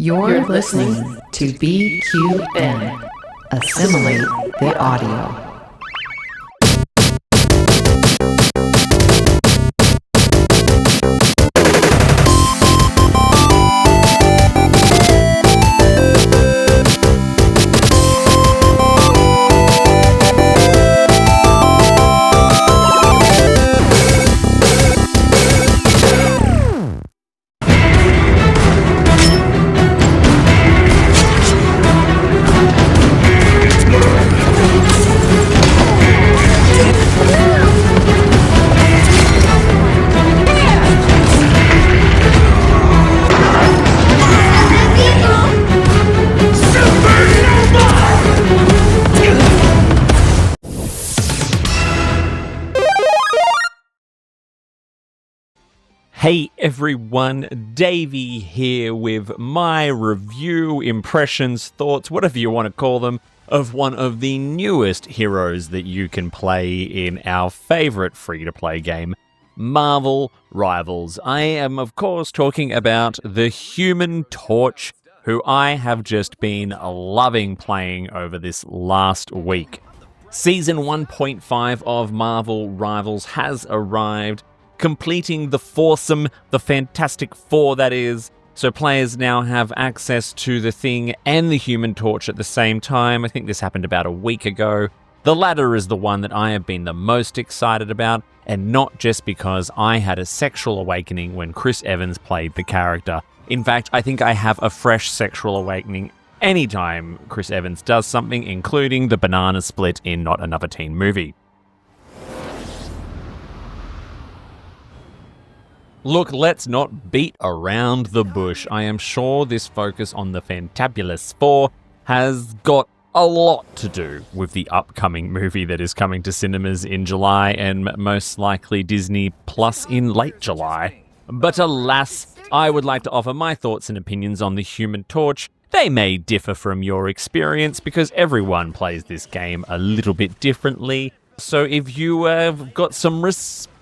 You're listening to BQN. Assimilate the audio. Hey everyone, Davey here with my review, impressions, thoughts, whatever you want to call them, of one of the newest heroes that you can play in our favorite free-to-play game, Marvel Rivals. I am, of course, talking about the Human Torch, who I have just been loving playing over this last week. Season 1.5 of Marvel Rivals has arrived, completing the foursome, the Fantastic Four that is, so players now have access to the Thing and the Human Torch at the same time. I think this happened about a week ago. The latter is the one that I have been the most excited about, and not just because I had a sexual awakening when Chris Evans played the character. In fact, I think I have a fresh sexual awakening anytime Chris Evans does something, including the banana split in Not Another Teen Movie. Look, let's not beat around the bush. I am sure this focus on the Fantabulous Four has got a lot to do with the upcoming movie that is coming to cinemas in July and most likely Disney Plus in late July. But alas, I would like to offer my thoughts and opinions on the Human Torch. They may differ from your experience because everyone plays this game a little bit differently. So if you have got some respectful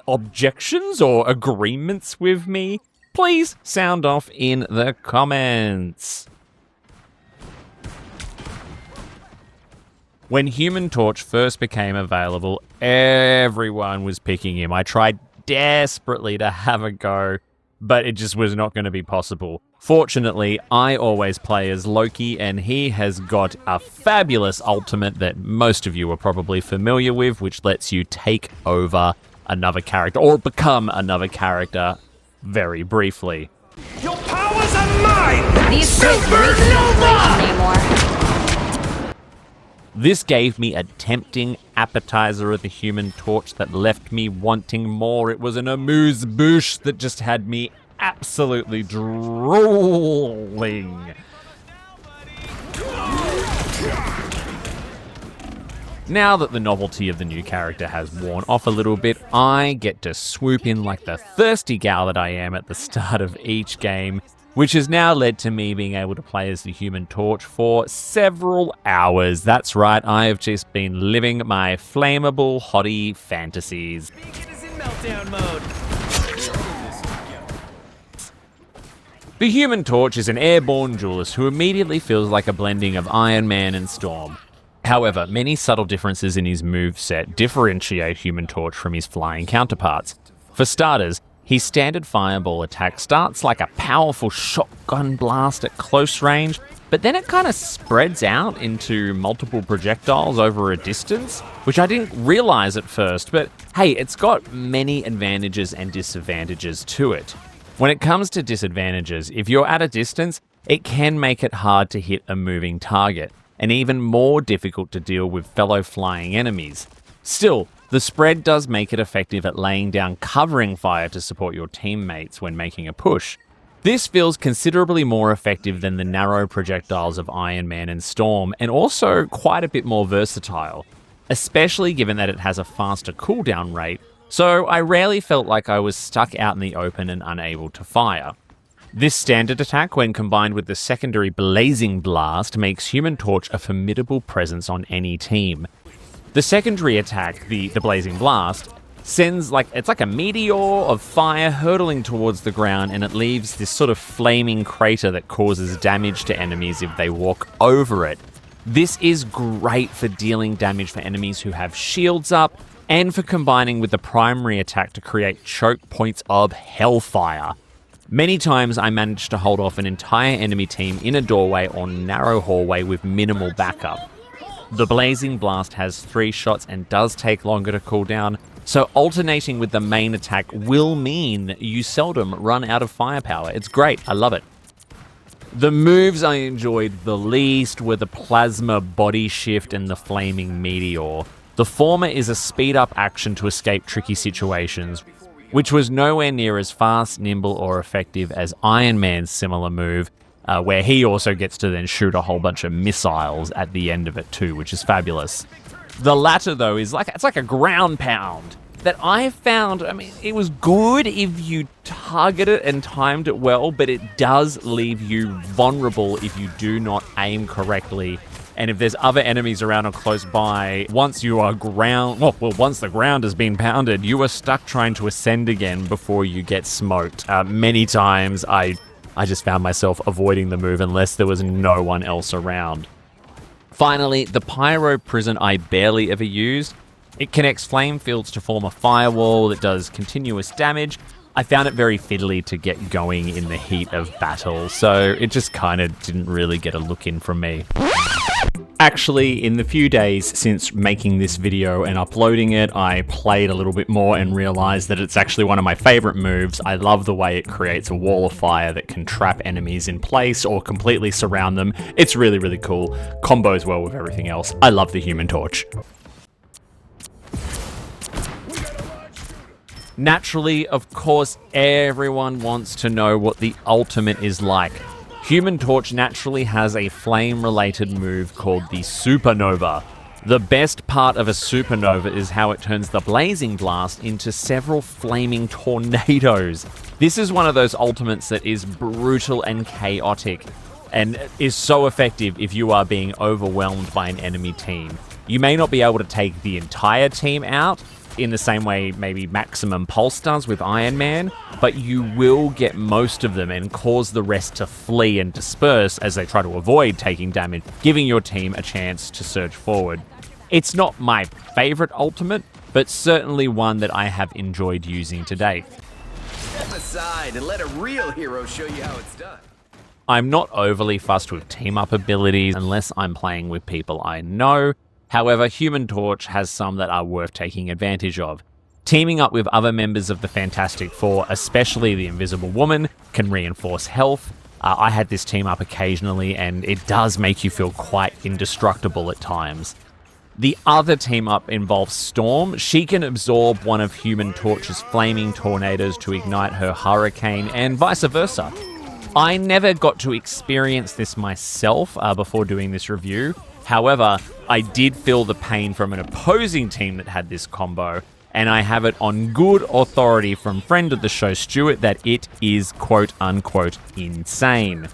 objections or agreements with me, please sound off in the comments. When Human Torch first became available, everyone was picking him. I tried desperately to have a go, but it just was not going to be possible. Fortunately, I always play as Loki, and he has got a fabulous ultimate that most of you are probably familiar with, which lets you take over another character, or become another character very briefly. Your powers are mine! These Supernova! anymore. This gave me a tempting appetizer of the Human Torch that left me wanting more. It was an amuse-bouche that just had me absolutely drooling. Now that the novelty of the new character has worn off a little bit, I get to swoop in like the thirsty gal that I am at the start of each game, which has now led to me being able to play as the Human Torch for several hours. That's right, I have just been living my flammable hottie fantasies. Beacon is in meltdown mode. The Human Torch is an airborne duelist who immediately feels like a blending of Iron Man and Storm. However, many subtle differences in his moveset differentiate Human Torch from his flying counterparts. For starters, his standard fireball attack starts like a powerful shotgun blast at close range, but then it kind of spreads out into multiple projectiles over a distance, which I didn't realize at first, but hey, it's got many advantages and disadvantages to it. When it comes to disadvantages, if you're at a distance, it can make it hard to hit a moving target, and even more difficult to deal with fellow flying enemies. Still, the spread does make it effective at laying down covering fire to support your teammates when making a push. This feels considerably more effective than the narrow projectiles of Iron Man and Storm, and also quite a bit more versatile, especially given that it has a faster cooldown rate, so I rarely felt like I was stuck out in the open and unable to fire. This standard attack, when combined with the secondary Blazing Blast, makes Human Torch a formidable presence on any team. The secondary attack, the Blazing Blast, sends it's like a meteor of fire hurtling towards the ground, and it leaves this sort of flaming crater that causes damage to enemies if they walk over it. This is great for dealing damage for enemies who have shields up, and for combining with the primary attack to create choke points of hellfire. Many times I managed to hold off an entire enemy team in a doorway or narrow hallway with minimal backup. The Blazing Blast has 3 shots and does take longer to cool down, so alternating with the main attack will mean you seldom run out of firepower. It's great, I love it. The moves I enjoyed the least were the Plasma Body Shift and the Flaming Meteor. The former is a speed-up action to escape tricky situations, which was nowhere near as fast, nimble, or effective as Iron Man's similar move, where he also gets to then shoot a whole bunch of missiles at the end of it too, which is fabulous. The latter, though, is it's like a ground pound that I found, it was good if you target it and timed it well, but it does leave you vulnerable if you do not aim correctly. And if there's other enemies around or close by, once the ground has been pounded, you are stuck trying to ascend again before you get smoked. Many times I just found myself avoiding the move unless there was no one else around. Finally, the Pyro Prison I barely ever used. It connects flame fields to form a firewall that does continuous damage. I found it very fiddly to get going in the heat of battle, so it just kind of didn't really get a look in from me. Actually, in the few days since making this video and uploading it, I played a little bit more and realized that it's actually one of my favorite moves. I love the way it creates a wall of fire that can trap enemies in place or completely surround them. It's really, really cool. Combos well with everything else. I love the Human Torch. Naturally, of course, everyone wants to know what the ultimate is like. Human Torch naturally has a flame-related move called the Supernova. The best part of a supernova is how it turns the Blazing Blast into several flaming tornadoes. This is one of those ultimates that is brutal and chaotic, and is so effective if you are being overwhelmed by an enemy team. You may not be able to take the entire team out, in the same way maybe Maximum Pulse does with Iron Man, but you will get most of them and cause the rest to flee and disperse as they try to avoid taking damage, giving your team a chance to surge forward. It's not my favorite ultimate, but certainly one that I have enjoyed using to date. Step aside and let a real hero show you how it's done. I'm not overly fussed with team-up abilities unless I'm playing with people I know. However, Human Torch has some that are worth taking advantage of. Teaming up with other members of the Fantastic Four, especially the Invisible Woman, can reinforce health. I had this team up occasionally, and it does make you feel quite indestructible at times. The other team up involves Storm. She can absorb one of Human Torch's flaming tornadoes to ignite her hurricane, and vice versa. I never got to experience this myself before doing this review. However, I did feel the pain from an opposing team that had this combo, and I have it on good authority from friend of the show, Stuart, that it is quote-unquote insane.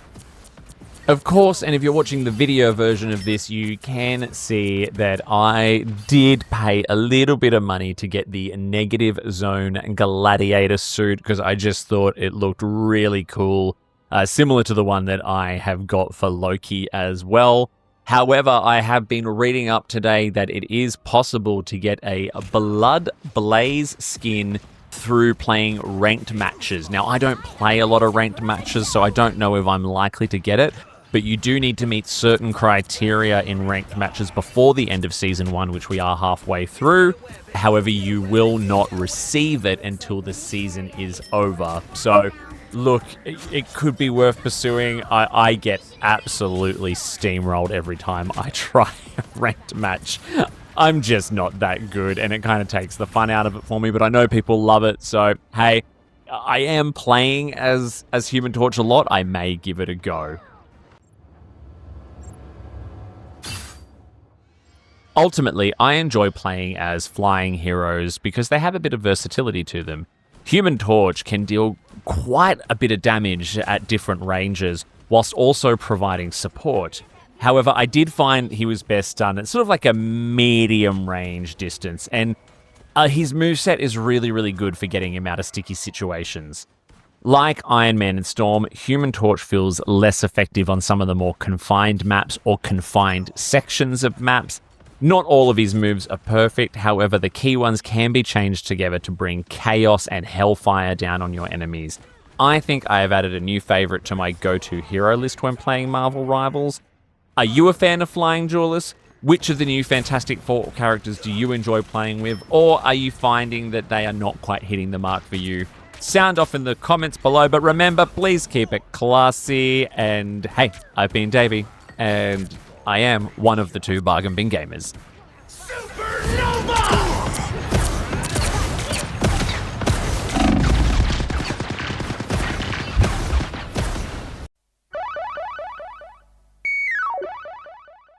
Of course, and if you're watching the video version of this, you can see that I did pay a little bit of money to get the Negative Zone Gladiator suit because I just thought it looked really cool, similar to the one that I have got for Loki as well. However, I have been reading up today that it is possible to get a Blood Blaze skin through playing ranked matches. Now, I don't play a lot of ranked matches, so I don't know if I'm likely to get it, but you do need to meet certain criteria in ranked matches before the end of Season 1, which we are halfway through. However, you will not receive it until the season is over. So, look, it could be worth pursuing. I get absolutely steamrolled every time I try a ranked match. I'm just not that good, and it kind of takes the fun out of it for me, but I know people love it, so hey, I am playing as Human Torch a lot. I may give it a go. Ultimately, I enjoy playing as flying heroes because they have a bit of versatility to them. Human Torch can deal quite a bit of damage at different ranges, whilst also providing support. However, I did find he was best done at sort of like a medium range distance, and His moveset is really, really good for getting him out of sticky situations. Like Iron Man and Storm, Human Torch feels less effective on some of the more confined maps or confined sections of maps. Not all of his moves are perfect, however, the key ones can be changed together to bring chaos and hellfire down on your enemies. I think I have added a new favourite to my go-to hero list when playing Marvel Rivals. Are you a fan of Flying Duelists? Which of the new Fantastic Four characters do you enjoy playing with, or are you finding that they are not quite hitting the mark for you? Sound off in the comments below, but remember, please keep it classy. And hey, I've been Davey, and I am one of the 2 Bargain Bin Gamers.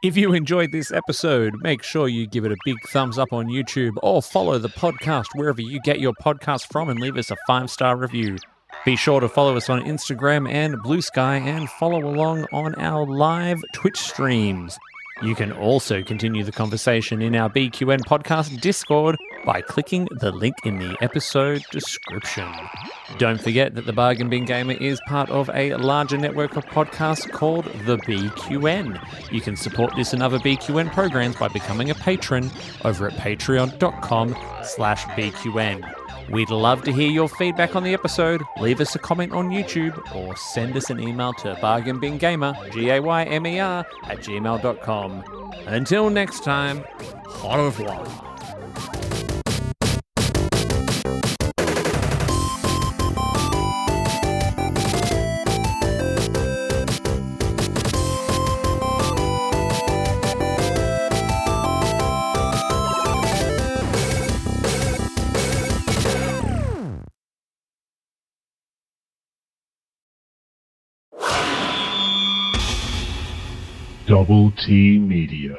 If you enjoyed this episode, make sure you give it a big thumbs up on YouTube or follow the podcast wherever you get your podcast from and leave us a 5-star review. Be sure to follow us on Instagram and Blue Sky and follow along on our live Twitch streams. You can also continue the conversation in our BQN podcast Discord by clicking the link in the episode description. Don't forget that the Bargain Bin Gamer is part of a larger network of podcasts called the BQN. You can support this and other BQN programs by becoming a patron over at patreon.com/BQN. We'd love to hear your feedback on the episode. Leave us a comment on YouTube or send us an email to bargainbingamer, Gaymer, @gmail.com. Until next time, au revoir. Double T Media.